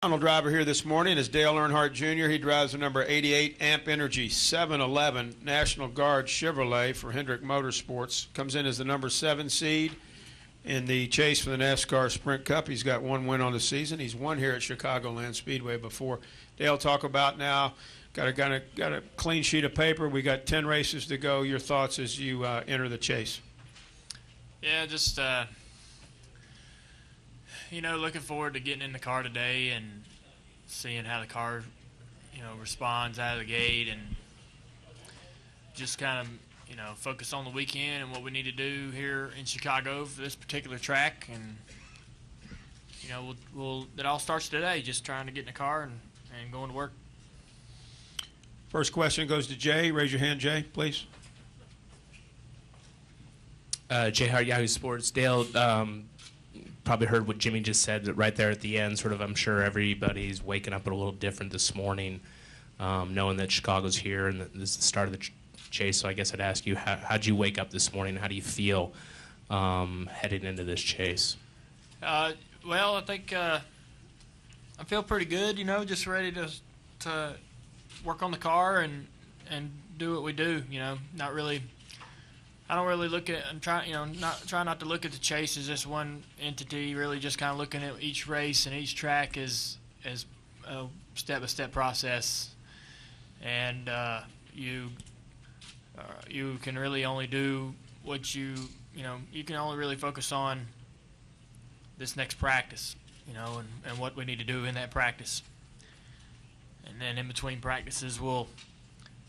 Final driver here this morning is Dale Earnhardt Jr. He drives the number 88 Amp Energy 711 National Guard Chevrolet for Hendrick Motorsports. Comes in as the number 7 seed in the chase for the NASCAR Sprint Cup. He's got one win on the season. He's won here at Chicagoland Speedway before. Dale, talk about now. Got a clean sheet of paper. We got 10 races to go. Your thoughts as you enter the chase? Yeah, just looking forward to getting in the car today and seeing how the car, responds out of the gate, and just kind of, focus on the weekend and what we need to do here in Chicago for this particular track. And, it all starts today, just trying to get in the car and going to work. First question goes to Jay. Raise your hand, Jay, please. Jay Hart, Yahoo Sports. Dale, probably heard what Jimmy just said right there at the end. Sort of, I'm sure everybody's waking up a little different this morning, knowing that Chicago's here and this is the start of the chase. So I guess I'd ask you, how'd you wake up this morning? How do you feel heading into this chase? Well, I think I feel pretty good. Just ready to work on the car and do what we do. Not really. I don't really look at and try not to look at the chase as just one entity. Really, just kind of looking at each race and each track as a step-by-step process. And you can really only do what you can only really focus on this next practice, and what we need to do in that practice. And then in between practices, we'll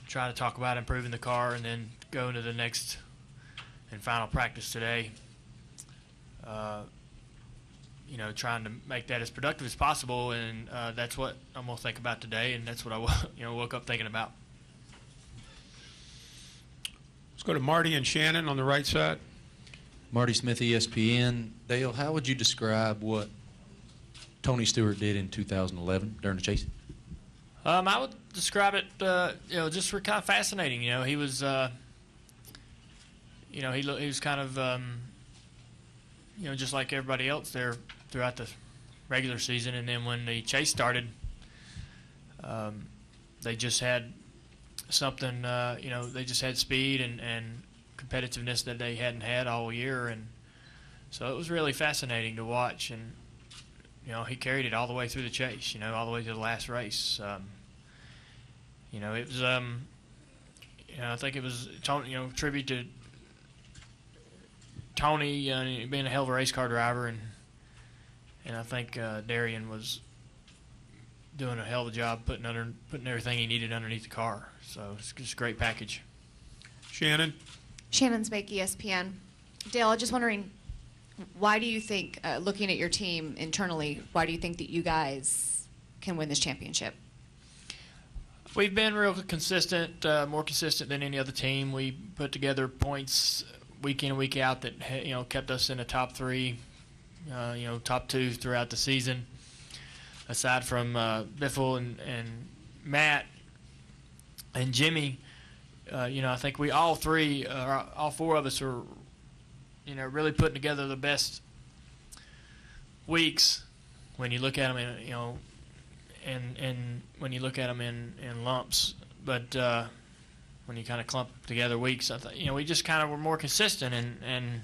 try to talk about improving the car, and then go into the next and final practice today. Trying to make that as productive as possible, and that's what I'm gonna think about today, and that's what I woke up thinking about. Let's go to Marty and Shannon on the right side. Marty Smith, ESPN. Dale, how would you describe what Tony Stewart did in 2011 during the chase? I would describe it, just for kind of fascinating. He was, he was kind of, just like everybody else there throughout the regular season. And then when the chase started, they just had something, they just had speed and competitiveness that they hadn't had all year. And so it was really fascinating to watch. And, he carried it all the way through the chase, all the way to the last race. It was, I think it was, tribute to Tony being a hell of a race car driver, and I think Darian was doing a hell of a job putting everything he needed underneath the car. So it's just a great package. Shannon? Shannon Spake, ESPN. Dale, just wondering, why do you think, looking at your team internally, why do you think that you guys can win this championship? We've been real consistent, more consistent than any other team. We put together points week in and week out that kept us in the top three, top two throughout the season. Aside from Biffle and Matt and Jimmy, I think we all four of us are, really putting together the best weeks when you look at them and when you look at them in lumps. But when you kind of clump together weeks, I think, we just kind of were more consistent, and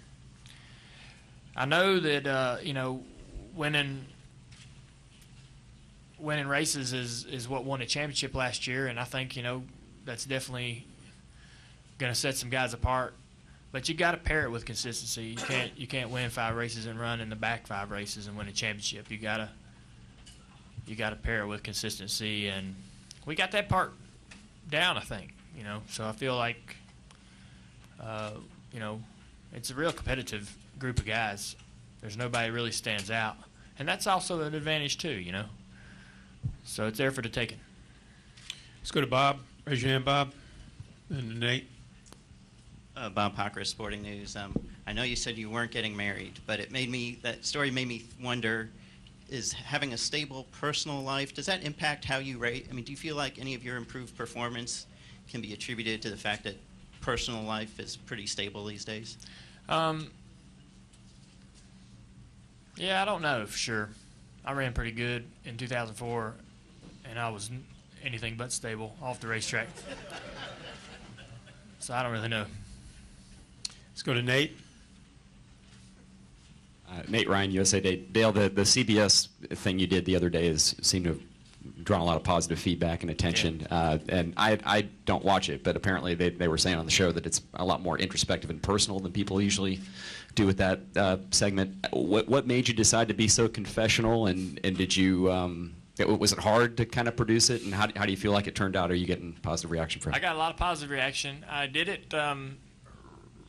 I know that winning races is what won a championship last year, and I think that's definitely going to set some guys apart. But you got to pair it with consistency. You can't win 5 races and run in the back 5 races and win a championship. You got to pair it with consistency, and we got that part down, I think. So I feel like it's a real competitive group of guys. There's nobody really stands out, and that's also an advantage too. So it's there for the taking. Let's go to Bob. Raise your hand, Bob. And Nate. Bob Pocker, Sporting News. I know you said you weren't getting married, but that story made me wonder, is having a stable personal life, does that impact how you rate? I mean, do you feel like any of your improved performance can be attributed to the fact that personal life is pretty stable these days? Yeah, I don't know for sure. I ran pretty good in 2004, and I was anything but stable off the racetrack. So I don't really know. Let's go to Nate. Nate Ryan, USA Today. Dale, the CBS thing you did the other day seemed to have drawn a lot of positive feedback and attention. Yeah. And I don't watch it, but apparently they were saying on the show that it's a lot more introspective and personal than people usually do with that segment. What made you decide to be so confessional, and did you was it hard to kind of produce it, and how do you feel like it turned out? Are you getting positive reaction from it? I got a lot of positive reaction. I did it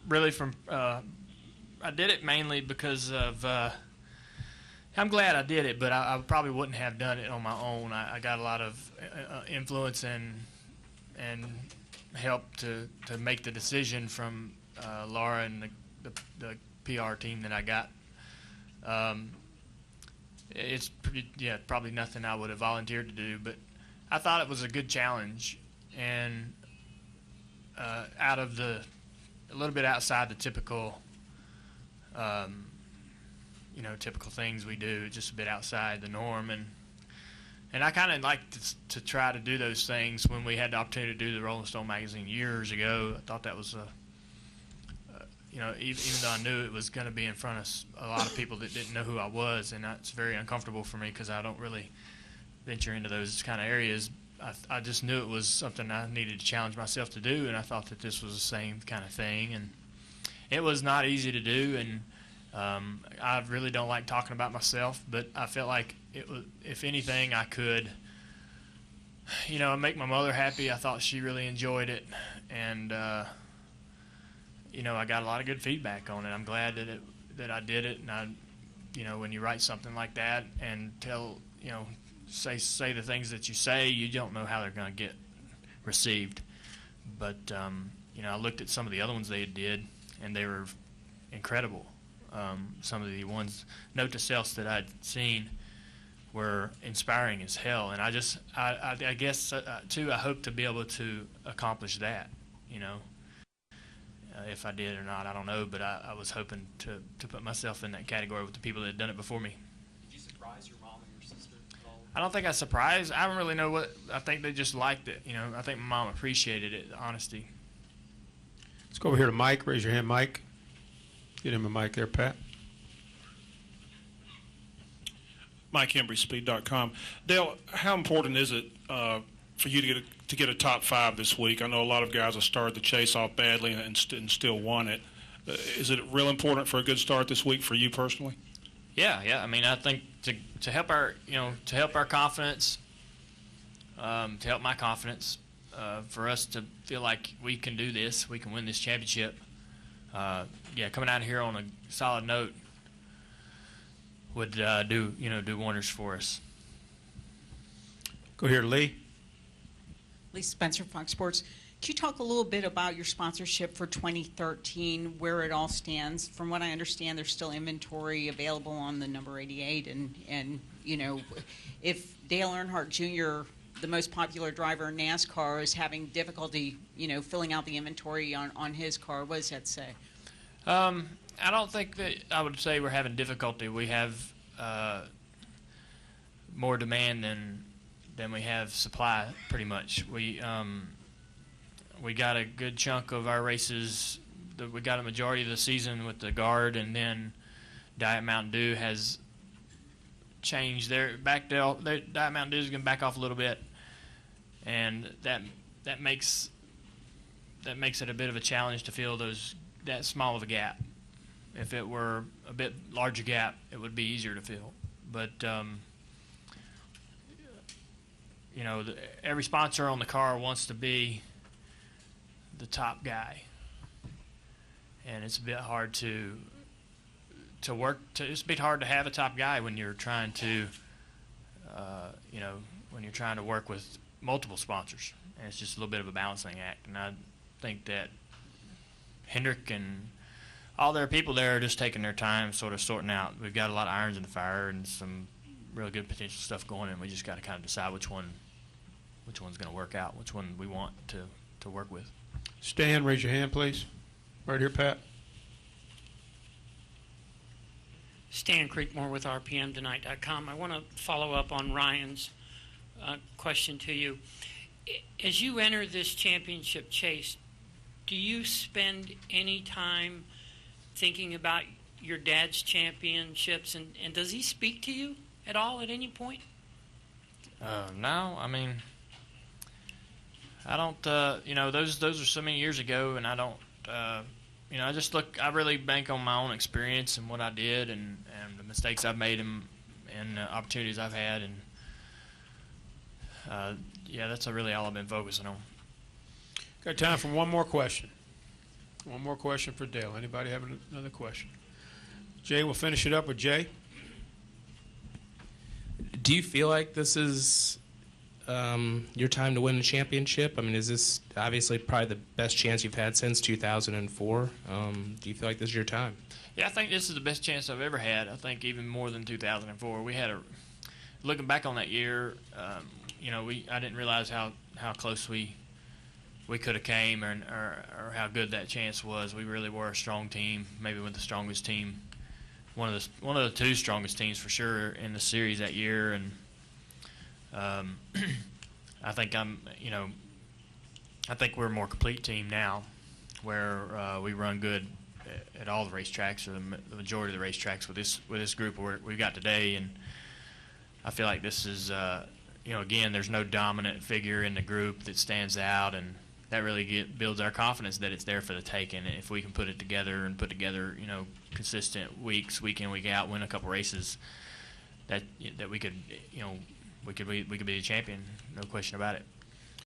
really from I did it mainly because of I'm glad I did it, but I probably wouldn't have done it on my own. I got a lot of influence and help to make the decision from Laura and the PR team that I got. It's probably nothing I would have volunteered to do, but I thought it was a good challenge, and a little bit outside the typical typical things we do, just a bit outside the norm, and I kind of like to try to do those things. When we had the opportunity to do the Rolling Stone magazine years ago, I thought that was even though I knew it was going to be in front of a lot of people that didn't know who I was, and it's very uncomfortable for me because I don't really venture into those kind of areas. I just knew it was something I needed to challenge myself to do, and I thought that this was the same kind of thing. And it was not easy to do, and I really don't like talking about myself, but I felt like it was, if anything, I could, make my mother happy. I thought she really enjoyed it, and I got a lot of good feedback on it. I'm glad that I did it, and when you write something like that and say the things that you say, you don't know how they're going to get received. But I looked at some of the other ones they did, and they were incredible. Some of the ones, note to selves that I'd seen, were inspiring as hell, and I guess too, I hope to be able to accomplish that. If I did or not, I don't know, but I was hoping to put myself in that category with the people that had done it before me. Did you surprise your mom and your sister at all? I don't think I surprised. I don't really know what. I think they just liked it. I think my mom appreciated it, the honesty. Let's go over here to Mike. Raise your hand, Mike. Get him a mic there, Pat. Mike Embry, Speed.com. Dale, how important is it for you to get a top 5 this week? I know a lot of guys have started the chase off badly and still won it. Is it real important for a good start this week for you personally? Yeah. I mean, I think to help our confidence, to help my confidence, for us to feel like we can do this, we can win this championship. Coming out here on a solid note would do wonders for us. Go here, Lee. Lee Spencer, Fox Sports. Could you talk a little bit about your sponsorship for 2013, where it all stands? From what I understand, there's still inventory available on the number 88, and if Dale Earnhardt Jr., the most popular driver in NASCAR, is having difficulty, filling out the inventory on his car, what does that say? I don't think that I would say we're having difficulty. We have more demand than we have supply, pretty much. We got a good chunk of our races. We got a majority of the season with the Guard, and then Diet Mountain Dew has changed their Diet Mountain Dew is going to back off a little bit, and that makes it a bit of a challenge to fill that small of a gap. If it were a bit larger gap, it would be easier to fill. But every sponsor on the car wants to be the top guy, and it's a bit hard to work. It's a bit hard to have a top guy when you're trying to, when you're trying to work with multiple sponsors, and it's just a little bit of a balancing act. And I think that Hendrick and all their people there are just taking their time, sort of sorting out. We've got a lot of irons in the fire and some real good potential stuff going, and we just got to kind of decide which one's going to work out, which one we want to work with. Stan, raise your hand, please. Right here, Pat. Stan Creekmore with RPMTonight.com. I want to follow up on Ryan's question to you. As you enter this championship chase, do you spend any time thinking about your dad's championships, and does he speak to you at all at any point? No, I mean, I don't. You know, those are so many years ago, and I don't. You know, I really bank on my own experience and what I did, and the mistakes I've made, and opportunities I've had, and yeah, that's really all I've been focusing on. Got time for one more question. One more question for Dale. Anybody have another question? Jay, we'll finish it up with Jay. Do you feel like this is your time to win the championship? I mean, is this obviously probably the best chance you've had since 2004? Do you feel like this is your time? Yeah, I think this is the best chance I've ever had. I think even more than 2004. We had looking back on that year, you know, I didn't realize how close we could have came, or how good that chance was. We really were a strong team, maybe with the strongest team, one of the two strongest teams for sure in the series that year. And I think we're a more complete team now, where we run good at all the racetracks, or the majority of the racetracks with this group we've got today. And I feel like this is, you know, again, there's no dominant figure in the group that stands out, and that really builds our confidence that it's there for the taking. If we can put together, you know, consistent weeks, week in, week out, win a couple races, that we could, you know, we could be the champion, no question about it.